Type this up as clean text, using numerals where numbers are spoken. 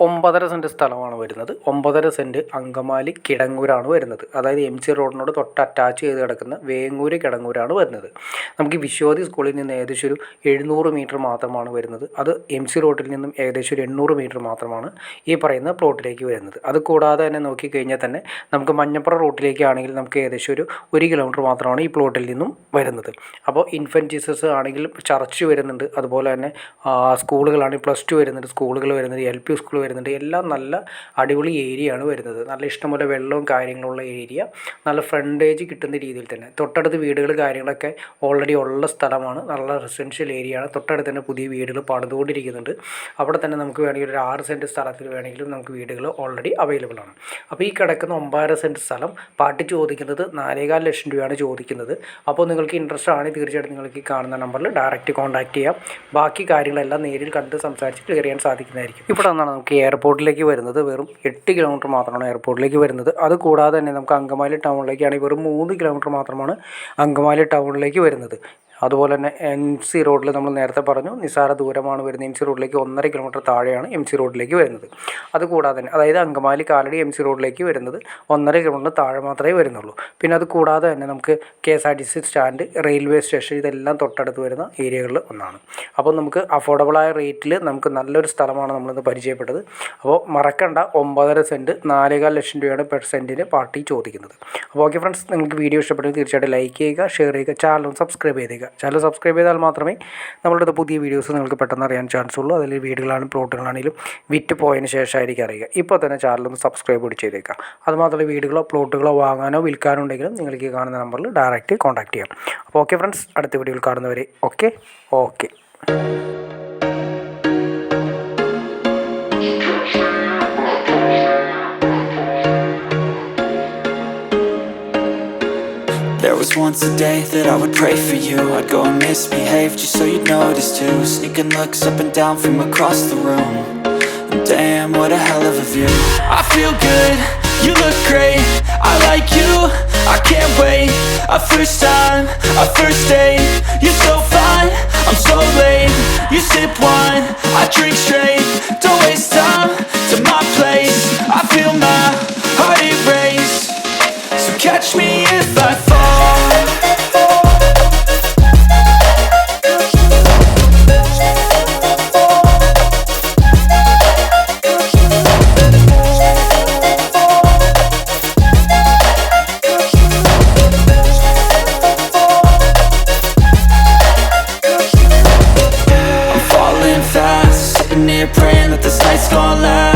9.5 cent സ്ഥലമാണ് വരുന്നത്. 9.5 cent Angamaly കിടങ്ങൂരാണ് വരുന്നത്. അതായത് എം സി റോഡിനോട് തൊട്ട് അറ്റാച്ച് ചെയ്ത് കിടക്കുന്ന വേങ്ങൂര് കിടങ്ങൂരാണ് വരുന്നത്. നമുക്ക് ഈ വിശ്വതി സ്കൂളിൽ നിന്ന് ഏകദേശം ഒരു 700 മീറ്റർ മാത്രമാണ് വരുന്നത്. അത് എം സി റോഡിൽ നിന്നും ഏകദേശം ഒരു 800 മീറ്റർ മാത്രമാണ് ഈ പറയുന്ന പ്ലോട്ടിലേക്ക് വരുന്നത്. അത് കൂടാതെ തന്നെ നോക്കിക്കഴിഞ്ഞാൽ തന്നെ നമുക്ക് മഞ്ഞപ്പുറം റൂട്ടിലേക്കാണെങ്കിൽ നമുക്ക് ഏകദേശം ഒരു 1 കിലോമീറ്റർ മാത്രമാണ് ഈ പ്ലോട്ടിൽ നിന്നും വരുന്നത്. അപ്പോൾ ഇൻഫൻറ്റ് ജീസസ് ആണെങ്കിലും ചർച്ച് വരുന്നുണ്ട്. അതുപോലെ തന്നെ സ്കൂളുകളാണെങ്കിൽ +2 വരുന്നുണ്ട്, സ്കൂളുകൾ വരുന്നുണ്ട്, LP സ്കൂൾ വരുന്നുണ്ട്. എല്ലാം നല്ല അടിപൊളി ഏരിയയാണ് വരുന്നത്. നല്ല ഇഷ്ടംപോലെ വെള്ളവും കാര്യങ്ങളുള്ള ഏരിയ, നല്ല ഫ്രണ്ടേജ് കിട്ടുന്ന രീതിയിൽ തന്നെ. തൊട്ടടുത്ത് വീടുകൾ കാര്യങ്ങളൊക്കെ ഓൾറെഡി ഉള്ള സ്ഥലമാണ്. നല്ല റെസിഡൻഷ്യൽ ഏരിയയാണ്. തൊട്ടടുത്ത് തന്നെ പുതിയ വീടുകൾ പണിതുകൊണ്ടിരിക്കുന്നുണ്ട്. അവിടെ തന്നെ നമുക്ക് വേണമെങ്കിൽ ഒരു 6 സെൻറ്റ് സ്ഥലത്തിൽ വേണമെങ്കിലും നമുക്ക് വീടുകൾ ഓൾറെഡി അവൈലബിൾ ആണ്. അപ്പോൾ ഈ കിടക്കുന്ന 9.5 സെൻറ്റ് സ്ഥലം പാർട്ടി ചോദിക്കുന്നത് 4.25 ലക്ഷം രൂപയാണ് ചോദിക്കുന്നത്. അപ്പോൾ നിങ്ങൾക്ക് ഇൻട്രസ്റ്റ് ആണെങ്കിൽ തീർച്ചയായിട്ടും നിങ്ങൾക്ക് ഈ കാണുന്ന നമ്പറിൽ ഡയറക്റ്റ് കോൺടാക്ട് ചെയ്യാം. ബാക്കി കാര്യങ്ങളെല്ലാം നേരിൽ കണ്ട് സംസാരിച്ച് ക്ലിയർ ചെയ്യാൻ സാധിക്കുന്നതായിരിക്കും. ഇവിടെ നിന്നാണ് നമുക്ക് എയർപോർട്ടിലേക്ക് വരുന്നത്. വെറും 8 കിലോമീറ്റർ മാത്രമാണ് എയർപോർട്ടിലേക്ക് വരുന്നത്. അത് കൂടാതെ തന്നെ നമുക്ക് അങ്കമാലി ടൗണിലേക്കാണെങ്കിൽ വെറും 3 കിലോമീറ്റർ മാത്രമാണ് അങ്കമാലി ടൗണിലേക്ക് വരുന്നത്. അതുപോലെ തന്നെ എം സി റോഡിൽ നമ്മൾ നേരത്തെ പറഞ്ഞു നിസ്സാര ദൂരമാണ് വരുന്നത്. എം സി റോഡിലേക്ക് 1.5 കിലോമീറ്റർ താഴെയാണ് എം സി റോഡിലേക്ക് വരുന്നത്. അതുകൂടാതെ തന്നെ അതായത് അങ്കമാലി കാലടി എം സി റോഡിലേക്ക് വരുന്നത് 1.5 കിലോമീറ്റർ താഴെ മാത്രമേ വരുന്നുള്ളൂ. പിന്നെ അത് കൂടാതെ തന്നെ നമുക്ക് KSRTC സ്റ്റാൻഡ്, റെയിൽവേ സ്റ്റേഷൻ ഇതെല്ലാം തൊട്ടടുത്ത് വരുന്ന ഏരിയകളിൽ ഒന്നാണ്. അപ്പോൾ നമുക്ക് അഫോർഡബിളായ റേറ്റിൽ നമുക്ക് നല്ലൊരു സ്ഥലമാണ് നമ്മളിന്ന് പരിചയപ്പെട്ടത്. അപ്പോൾ മറക്കണ്ട, 9.5 സെൻറ്റ് 4.25 ലക്ഷം രൂപയാണ് പെർ സെൻറ്റിന് പാർട്ടി ചോദിക്കുന്നത്. അപ്പോൾ ഓക്കെ ഫ്രണ്ട്സ്, നിങ്ങൾക്ക് വീഡിയോ ഇഷ്ടപ്പെട്ടെങ്കിൽ തീർച്ചയായിട്ടും ലൈക്ക് ചെയ്യുക, ഷെയർ ചെയ്യുക, ചാനൽ സബ്സ്ക്രൈബ് ചെയ്തേക്കുക. ചാനൽ സബ്സ്ക്രൈബ് ചെയ്താൽ മാത്രമേ നമ്മളുടെ പുതിയ വീഡിയോസ് നിങ്ങൾക്ക് പെട്ടെന്ന് അറിയാൻ ചാൻസ് ഉള്ളൂ. അതിൽ വീടുകളാണെങ്കിലും പ്ലോട്ടുകളാണെങ്കിലും വിറ്റ് പോയതിന് ശേഷമായിരിക്കും അറിയുക. ഇപ്പോൾ തന്നെ ചാനലൊന്ന് സബ്സ്ക്രൈബ് കൂടി ചെയ്തേക്കാം. അതുമാത്രമല്ല വീടുകളോ പ്ലോട്ടുകളോ വാങ്ങാനോ വിൽക്കാനോ ഉണ്ടെങ്കിലും നിങ്ങൾക്ക് ഈ കാണുന്ന നമ്പറിൽ ഡയറക്റ്റ് കോൺടാക്ട് ചെയ്യാം. അപ്പോൾ ഓക്കെ ഫ്രണ്ട്സ്, അടുത്ത വീഡിയോയിൽ കാണുന്നവരെ okay. There was once a day that I would pray for you. I'd go and misbehave just so you'd notice too. Sneaking looks up and down from across the room. And damn, what a hell of a view. I feel good, you look great, I like you, I can't wait. A first time, a first date, you're so fine, I'm so late. You sip wine, I drink straight. Don't waste time to my place. I feel my heart erase. So catch me if I fall. I'm falling fast, sitting here praying that this night's gonna last.